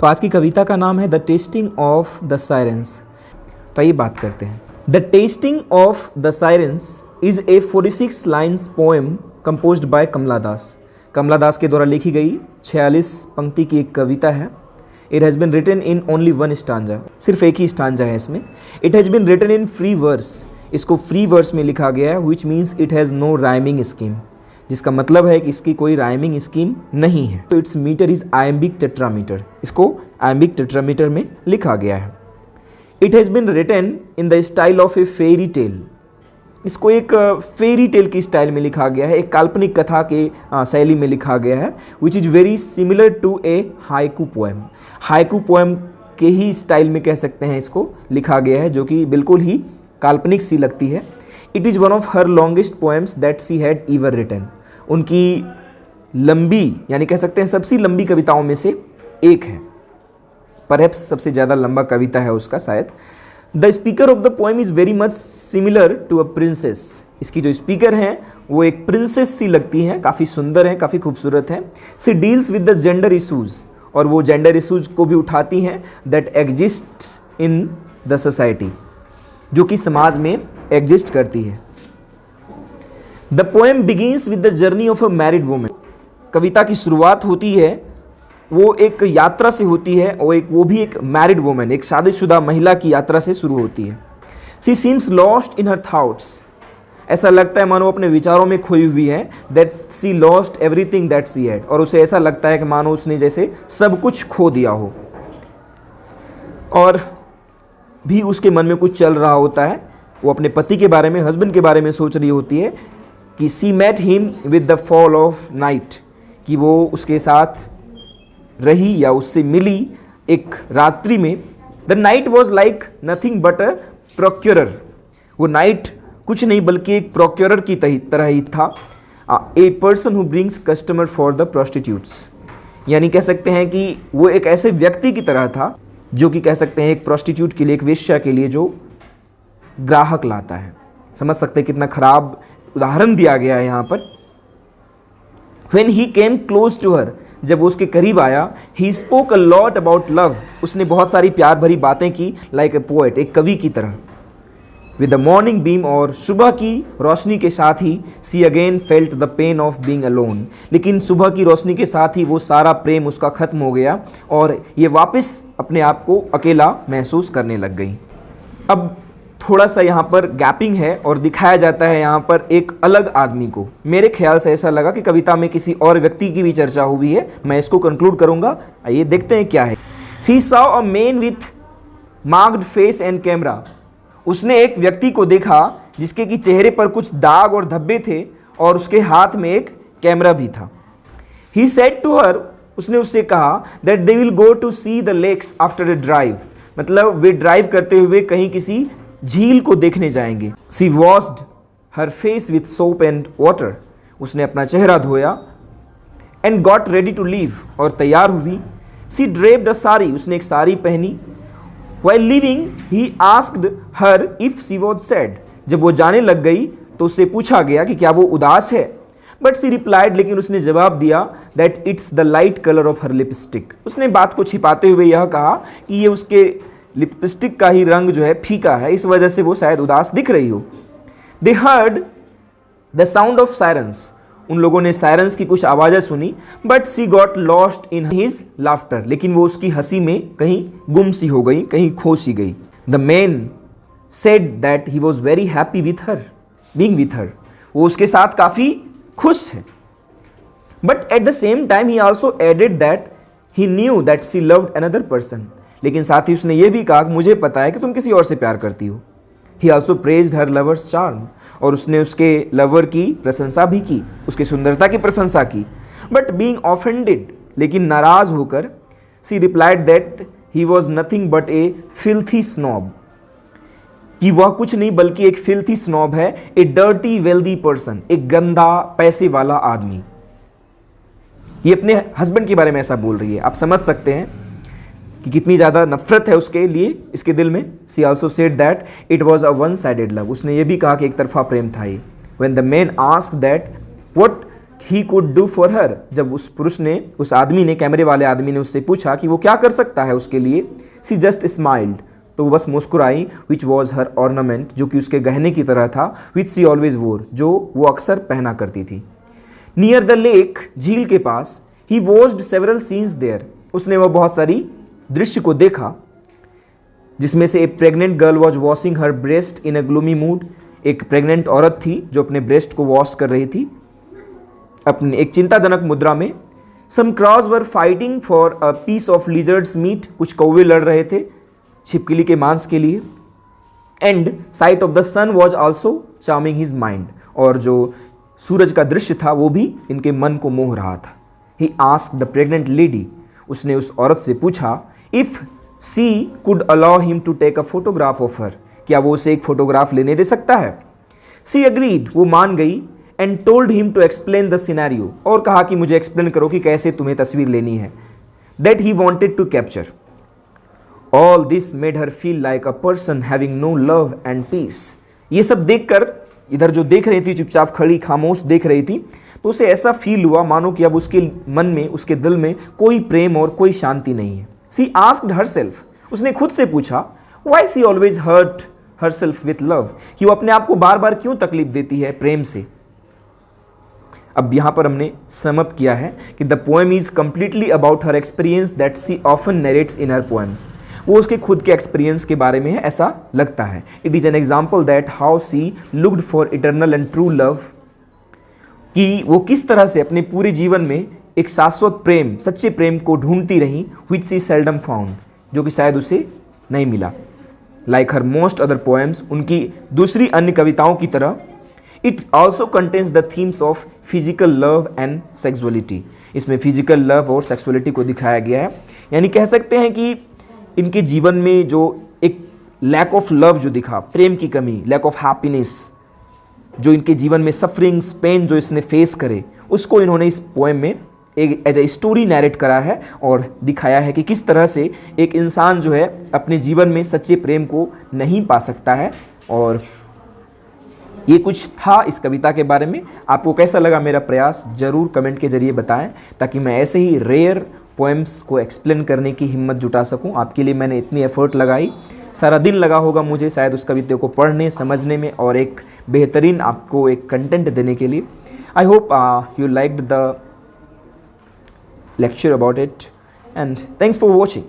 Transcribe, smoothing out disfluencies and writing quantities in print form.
तो आज की कविता का नाम है the testing of the sirens. तो आइए बात करते हैं। The testing of the sirens is a 46 lines poem composed by Kamala Das. Kamala Das के द्वारा लिखी गई 46 पंक्ति की एक कविता है। It has been written in only one stanza, सिर्फ एक ही स्टांजा है इसमें। It has been written in free verse, इसको फ्री वर्स में लिखा गया है, which means it has no rhyming scheme, जिसका मतलब है कि इसकी कोई राइमिंग स्कीम नहीं है। तो its metre is iambic tetrameter, इसको आयम्बिक टेट्रामीटर में लिखा गया है। It has been written in the style of a fairy tale, इसको एक फेरी टेल की स्टाइल में लिखा गया है, एक काल्पनिक कथा के शैली में लिखा गया है, which is very similar to a haiku poem. Haiku poem के ही स्टाइल में कह सकते हैं इसको लिखा गया है, जो कि बिल्कुल ही काल्पनिक सी लगती है। It is one of her longest poems that she had ever written, उनकी लंबी यानी कह सकते हैं सबसे लंबी कविताओं में से एक है, परहैप्स सबसे ज़्यादा लंबा कविता है उसका शायद। The speaker of the poem is very much similar to a princess, इसकी जो स्पीकर हैं वो एक प्रिंसेस सी लगती हैं, काफ़ी सुंदर हैं, काफ़ी खूबसूरत हैं। She deals with the gender issues, और वो जेंडर इशूज़ को भी उठाती हैं that exists in the society, जो कि समाज में एग्जिस्ट करती है। The poem begins with the journey of a married women, कविता की शुरुआत होती है वो एक यात्रा से होती है, और वो भी एक मैरिड वुमेन, एक शादीशुदा महिला की यात्रा से शुरू होती है। She seems lost in her thoughts, ऐसा लगता है मानो अपने विचारों में खोई हुई है। That she lost everything that she had, और उसे ऐसा लगता है कि मानो उसने जैसे सब कुछ खो दिया हो, और भी उसके मन में कुछ चल रहा होता है। वो अपने पति के बारे में, हस्बैंड के बारे में सोच रही होती है कि she met him with the fall of night, कि वो उसके साथ रही या उससे मिली एक रात्रि में। The night was like nothing but a procurer, वो नाइट कुछ नहीं बल्कि एक प्रोक्योरर की तरह ही था। A person who brings customer for the prostitutes, यानी कह सकते हैं कि वो एक ऐसे व्यक्ति की तरह था जो कि कह सकते हैं एक प्रोस्टिट्यूट के लिए, एक वेश्या के लिए जो ग्राहक लाता है। समझ सकते हैं कितना खराब उदाहरण दिया गया है यहाँ पर। When he came close to her, जब वो उसके करीब आया, he spoke a lot about love, उसने बहुत सारी प्यार भरी बातें की, like a poet, एक कवि की तरह। With the morning beam, और सुबह की रोशनी के साथ ही she again felt the pain of being alone, लेकिन सुबह की रोशनी के साथ ही वो सारा प्रेम उसका खत्म हो गया और ये वापस अपने आप को अकेला महसूस करने लग गई। अब थोड़ा सा यहाँ पर गैपिंग है और दिखाया जाता है यहाँ पर एक अलग आदमी को। मेरे ख्याल से ऐसा लगा कि कविता में किसी और व्यक्ति की भी चर्चा हुई है, मैं इसको कंक्लूड करूँगा। आइए देखते हैं क्या है। She saw a man with marked face and camera, उसने एक व्यक्ति को देखा जिसके कि चेहरे पर कुछ दाग और धब्बे थे और उसके हाथ में एक कैमरा भी था। ही सेड टू हर, उसने उससे कहा that they will go to see the lakes after a drive, मतलब वे ड्राइव करते हुए कहीं किसी झील को देखने जाएंगे। She washed her face with soap and water, उसने अपना चेहरा धोया। And got ready to leave, और तैयार हुई। सी ड्रेप्ड अ साड़ी, उसने एक साड़ी पहनी। While leaving he asked her if she was sad, जब वो जाने लग गई तो उससे पूछा गया कि क्या वो उदास है। बट सी रिप्लाइड, लेकिन उसने जवाब दिया that it's the light colour of her lipstick, उसने बात को छिपाते हुए यह कहा कि ये उसके लिपस्टिक का ही रंग जो है फीका है, इस वजह से वो शायद उदास दिख रही हो। They heard the sound of sirens, उन लोगों ने सायरन्स की कुछ आवाज़ें सुनी। But she got lost in his laughter, लेकिन वो उसकी हंसी में कहीं गुम सी हो गई, कहीं खो सी गई। The man said that he was very happy with her, being with her, वो उसके साथ काफ़ी खुश है। But at the same time he also added that he knew that she loved another person, लेकिन साथ ही उसने ये भी कहा कि मुझे पता है कि तुम किसी और से प्यार करती हो। He also praised her lovers charm, और उसने उसके लवर की प्रशंसा भी की, उसकी सुंदरता की प्रशंसा की। बट बीइंग ऑफेंडेड, लेकिन नाराज होकर, she replied that he was nothing but a filthy snob, कि वह कुछ नहीं बल्कि एक फिल्थी स्नॉब है, ए डर्टी वेल्दी पर्सन, एक गंदा पैसे वाला आदमी। ये अपने हस्बैंड के बारे में ऐसा बोल रही है। आप समझ सकते हैं कि कितनी ज़्यादा नफरत है उसके लिए इसके दिल में। She also said that it was a one sided love, उसने ये भी कहा कि एक तरफा प्रेम था ये। When the man asked that what he could do for her, जब उस पुरुष ने, उस आदमी ने, कैमरे वाले आदमी ने उससे पूछा कि वो क्या कर सकता है उसके लिए, सी जस्ट स्माइल्ड, तो वो बस मुस्कुराई, विच वॉज हर ऑर्नामेंट, जो कि उसके गहने की तरह था, विच सी ऑलवेज वोर, जो वो अक्सर पहना करती थी। नियर द लेक, झील के पास, ही वॉच्ड सेवरल सीन्स देयर, उसने वह बहुत सारी दृश्य को देखा, जिसमें से एक pregnant girl was washing her breast in a gloomy mood, एक प्रेग्नेंट औरत थी जो अपने ब्रेस्ट को वॉश कर रही थी अपने एक चिंताजनक मुद्रा में। Some crows were fighting for a piece of lizard's meat, कुछ कौवे लड़ रहे थे छिपकली के मांस के लिए। And sight of the sun was also charming his mind, और जो सूरज का दृश्य था वो भी इनके मन को मोह रहा था। He asked the pregnant lady, उसने उस औरत से पूछा, if she could allow him to take a photograph of her, क्या वो उसे एक फोटोग्राफ लेने दे सकता है। सी अग्रीड, वो मान गई। And told him to explain the scenario, और कहा कि मुझे एक्सप्लेन करो कि कैसे तुम्हें तस्वीर लेनी है, that he wanted to capture. All this made her feel like a person having no love and peace. ये सब देखकर, इधर जो देख रही थी, चुपचाप खड़ी खामोश देख रही थी, तो उसे ऐसा फील हुआ मानो कि अब उसके मन में, उसके दिल में कोई प्रेम और कोई शांति नहीं है। सी आस्क्ड हरसेल्फ, उसने खुद से पूछा, why she always hurt herself with love, कि वो अपने आप को बार बार क्यों तकलीफ देती है प्रेम से। अब यहाँ पर हमने सम अप किया है कि the poem is completely about her experience that she often narrates in her poems. वो उसके खुद के एक्सपीरियंस के बारे में है, ऐसा लगता है। It is an example that how she looked for eternal and true love, कि वो किस तरह से अपने पूरे जीवन में एक शाश्वत प्रेम, सच्चे प्रेम को ढूंढती रही, विच सी सेल्डम फाउंड, जो कि शायद उसे नहीं मिला। लाइक हर मोस्ट अदर पोएम्स, उनकी दूसरी अन्य कविताओं की तरह, it also contains the themes of physical love and sexuality. इसमें फिजिकल लव और सेक्सुअलिटी को दिखाया गया है। यानी कह सकते हैं कि इनके जीवन में जो एक लैक ऑफ लव जो दिखा, प्रेम की कमी, लैक ऑफ हैप्पीनेस, जो इनके जीवन में सफरिंग्स, पेन जो इसने फेस करे, उसको इन्होंने इस पोएम में एक एज ए स्टोरी नैरेट करा है और दिखाया है कि किस तरह से एक इंसान जो है अपने जीवन में सच्चे प्रेम को नहीं पा सकता है। और ये कुछ था इस कविता के बारे में। आपको कैसा लगा मेरा प्रयास ज़रूर कमेंट के जरिए बताएं, ताकि मैं ऐसे ही रेयर पोएम्स को एक्सप्लेन करने की हिम्मत जुटा सकूं। आपके लिए मैंने इतनी एफर्ट लगाई, सारा दिन लगा होगा मुझे शायद उस कविता को पढ़ने, समझने में और एक बेहतरीन आपको एक कंटेंट देने के लिए। I hope you liked the lecture about it, and thanks for watching.